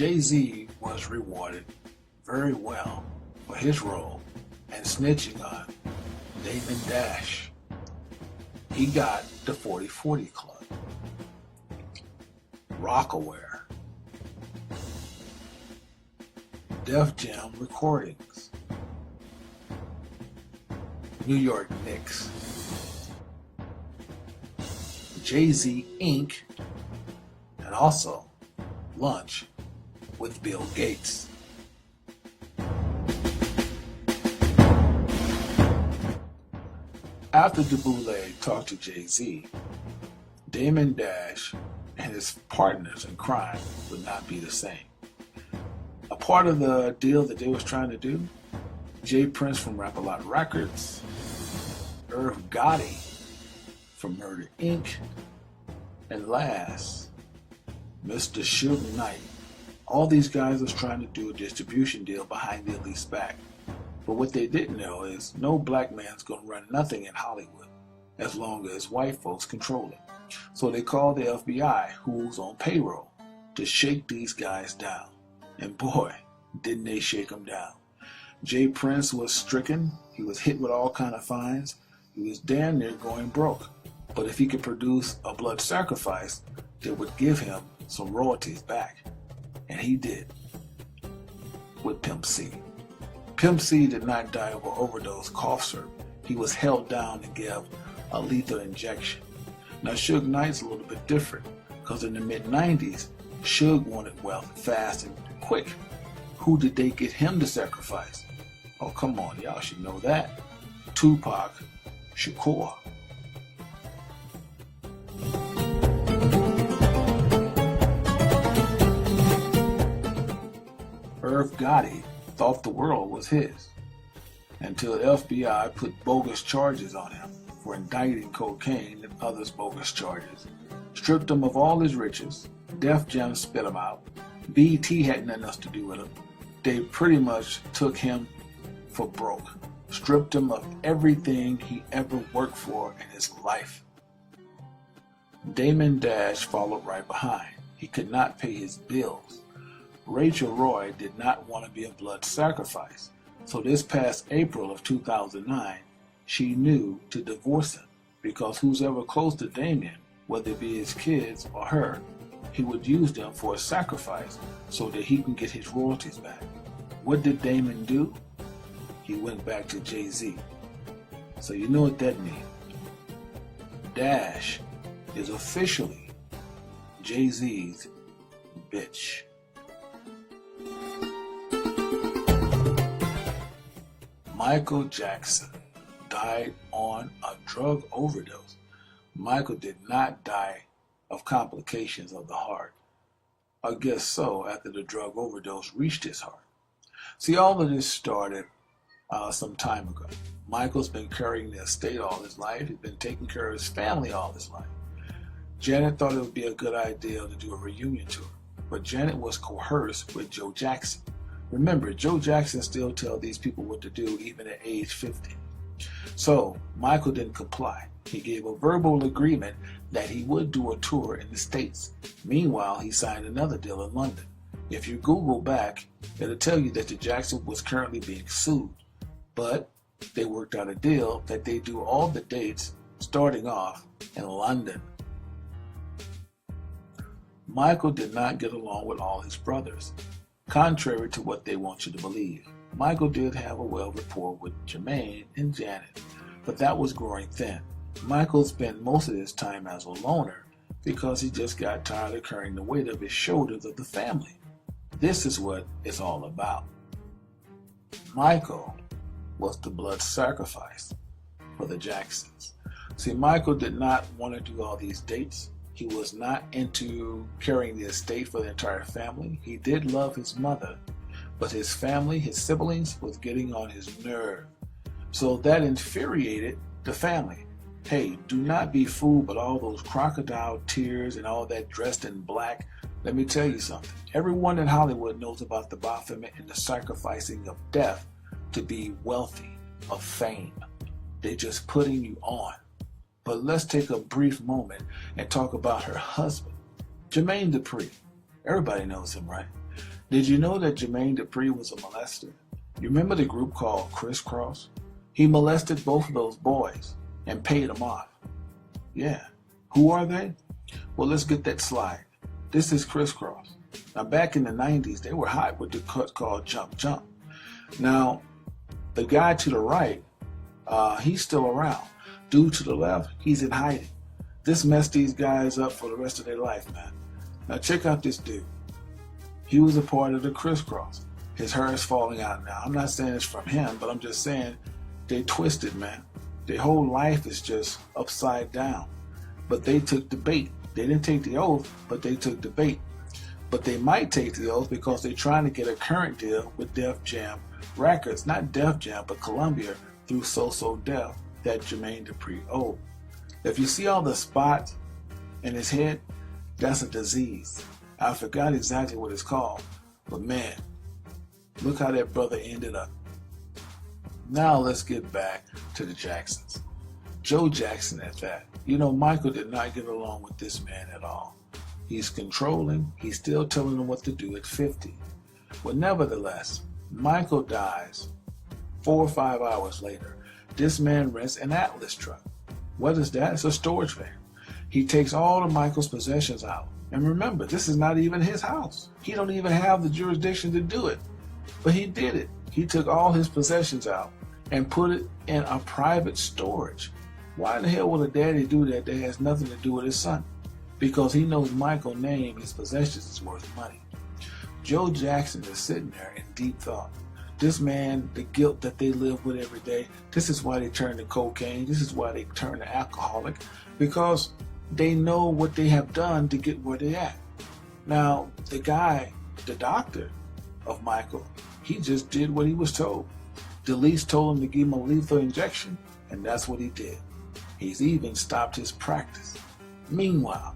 Jay-Z was rewarded very well for his role in snitching on Damon Dash. He got the 40/40 Club, Rockaware, Def Jam Recordings, New York Knicks, Jay-Z Inc., and also lunch with Bill Gates. After Dubule talked to Jay-Z, Damon Dash and his partners in crime would not be the same. A part of the deal that they was trying to do, J. Prince from Rap-A-Lot Records, Irv Gotti from Murder Inc., and last, Mr. Suge Knight. All these guys was trying to do a distribution deal behind the Elites back. But what they didn't know is no black man's gonna run nothing in Hollywood as long as white folks control it. So they called the FBI, who's on payroll, to shake these guys down. And boy, didn't they shake them down. J. Prince was stricken. He was hit with all kind of fines. He was damn near going broke. But if he could produce a blood sacrifice, they would give him some royalties back. And he did with Pimp C. Pimp C did not die of an overdose cough syrup. He was held down and gave a lethal injection. Now Suge Knight's a little bit different because in the mid-90s, Suge wanted wealth fast and quick. Who did they get him to sacrifice? Oh, come on, y'all should know that. Tupac Shakur. Irv Gotti thought the world was his until the FBI put bogus charges on him for indicting cocaine and others bogus charges, stripped him of all his riches. Def Jam spit him out. BET had nothing else to do with him. They pretty much took him for broke, stripped him of everything he ever worked for in his life. Damon Dash followed right behind. He could not pay his bills. Rachel Roy did not want to be a blood sacrifice, so this past April of 2009, she knew to divorce him because who's ever close to Damien, whether it be his kids or her, he would use them for a sacrifice so that he can get his royalties back. What did Damon do? He went back to Jay-Z. So you know what that means. Dash is officially Jay-Z's bitch. Michael Jackson died on a drug overdose. Michael did not die of complications of the heart. I guess so, after the drug overdose reached his heart. See, all of this started some time ago. Michael's been carrying the estate all his life. He's been taking care of his family all his life. Janet thought it would be a good idea to do a reunion tour, but Janet was coerced with Joe Jackson. Remember, Joe Jackson still tells these people what to do even at age 50. So Michael didn't comply. He gave a verbal agreement that he would do a tour in the States. Meanwhile, he signed another deal in London. If you Google back, it'll tell you that the Jackson was currently being sued. But they worked out a deal that they do all the dates starting off in London. Michael did not get along with all his brothers, contrary to what they want you to believe. Michael did have a well rapport with Jermaine and Janet, but that was growing thin. Michael spent most of his time as a loner because he just got tired of carrying the weight of his shoulders of the family. This is what it's all about. Michael was the blood sacrifice for the Jacksons. See, Michael did not want to do all these dates. He was not into carrying the estate for the entire family. He did love his mother, but his family, his siblings, was getting on his nerve. So that infuriated the family. Hey, do not be fooled by all those crocodile tears and all that dressed in black. Let me tell you something. Everyone in Hollywood knows about the Baphomet and the sacrificing of death to be wealthy, of fame. They're just putting you on. But let's take a brief moment and talk about her husband, Jermaine Dupri. Everybody knows him, right? Did you know that Jermaine Dupri was a molester? You remember the group called Crisscross? He molested both of those boys and paid them off. Yeah. Who are they? Well, let's get that slide. This is Crisscross. Now, back in the 90s, they were hot with the cut called Jump Jump. Now, the guy to the right, he's still around. Dude to the left, he's in hiding. This messed these guys up for the rest of their life, man. Now, check out this dude. He was a part of the Crisscross. His hair is falling out now. I'm not saying it's from him, but I'm just saying they twisted, man. Their whole life is just upside down. But they took the bait. They didn't take the oath, but they took the bait. But they might take the oath because they're trying to get a current deal with Def Jam Records. Not Def Jam, but Columbia through So Def that Jermaine Dupri owed. If you see all the spots in his head, that's a disease. I forgot exactly what it's called. But man, look how that brother ended up. Now let's get back to the Jacksons. Joe Jackson at that. You know, Michael did not get along with this man at all. He's controlling. He's still telling him what to do at 50. But nevertheless, Michael dies 4 or 5 hours later. This man rents an Atlas truck. What is that? It's a storage van. He takes all of Michael's possessions out. And remember, this is not even his house. He don't even have the jurisdiction to do it. But he did it. He took all his possessions out and put it in a private storage. Why in the hell would a daddy do that that has nothing to do with his son? Because he knows Michael's name, his possessions is worth money. Joe Jackson is sitting there in deep thought. This man, the guilt that they live with every day, this is why they turn to cocaine, this is why they turn to alcoholic, because they know what they have done to get where they're at. Now, the guy, the doctor of Michael, he just did what he was told. DeLeese told him to give him a lethal injection, and that's what he did. He's even stopped his practice. Meanwhile,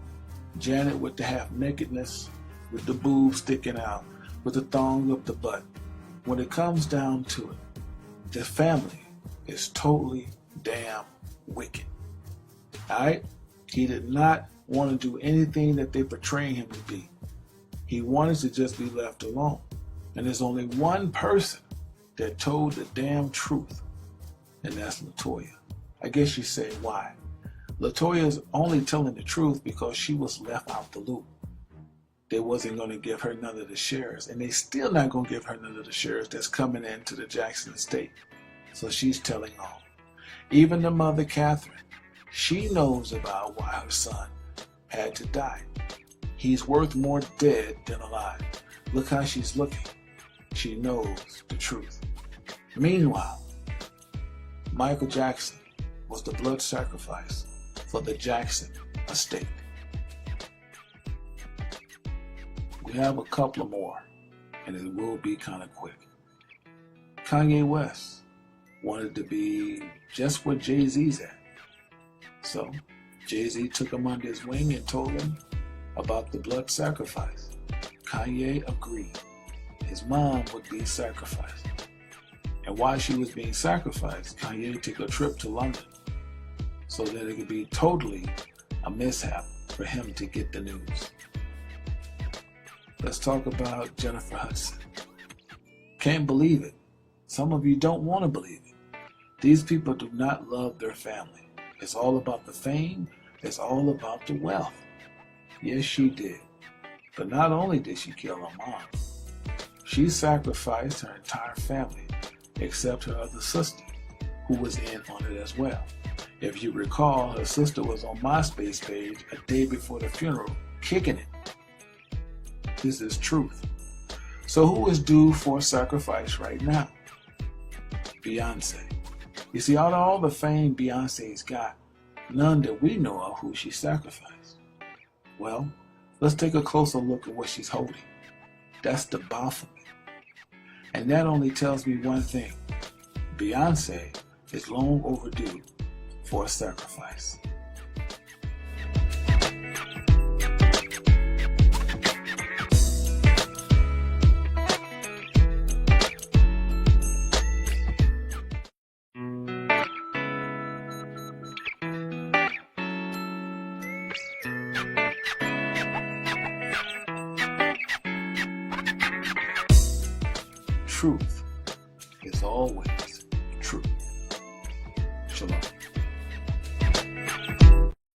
Janet with the half-nakedness, with the boobs sticking out, with the thong up the butt. When it comes down to it, the family is totally damn wicked. Alright? He did not want to do anything that they portraying him to be. He wanted to just be left alone. And there's only one person that told the damn truth, and that's LaToya. I guess you say why. LaToya is only telling the truth because she was left out the loop. They wasn't going to give her none of the shares, and they still not going to give her none of the shares that's coming into the Jackson estate. So she's telling all. Even the mother, Catherine, she knows about why her son had to die. He's worth more dead than alive. Look how she's looking. She knows the truth. Meanwhile, Michael Jackson was the blood sacrifice for the Jackson estate. We have a couple more, and it will be kind of quick. Kanye West wanted to be just where Jay-Z's at. So Jay-Z took him under his wing and told him about the blood sacrifice. Kanye agreed. His mom would be sacrificed. And while she was being sacrificed, Kanye took a trip to London so that it could be totally a mishap for him to get the news. Let's talk about Jennifer Hudson. Can't believe it. Some of you don't want to believe it. These people do not love their family. It's all about the fame. It's all about the wealth. Yes, she did. But not only did she kill her mom, she sacrificed her entire family except her other sister, who was in on it as well. If you recall, her sister was on MySpace page a day before the funeral, kicking it. This is truth. So who is due for sacrifice right now? Beyonce. You see, out of all the fame Beyonce's got, none that we know of who she sacrificed. Well, let's take a closer look at what she's holding. That's the Baphomet. And that only tells me one thing. Beyonce is long overdue for a sacrifice. truth is always true. Shalom.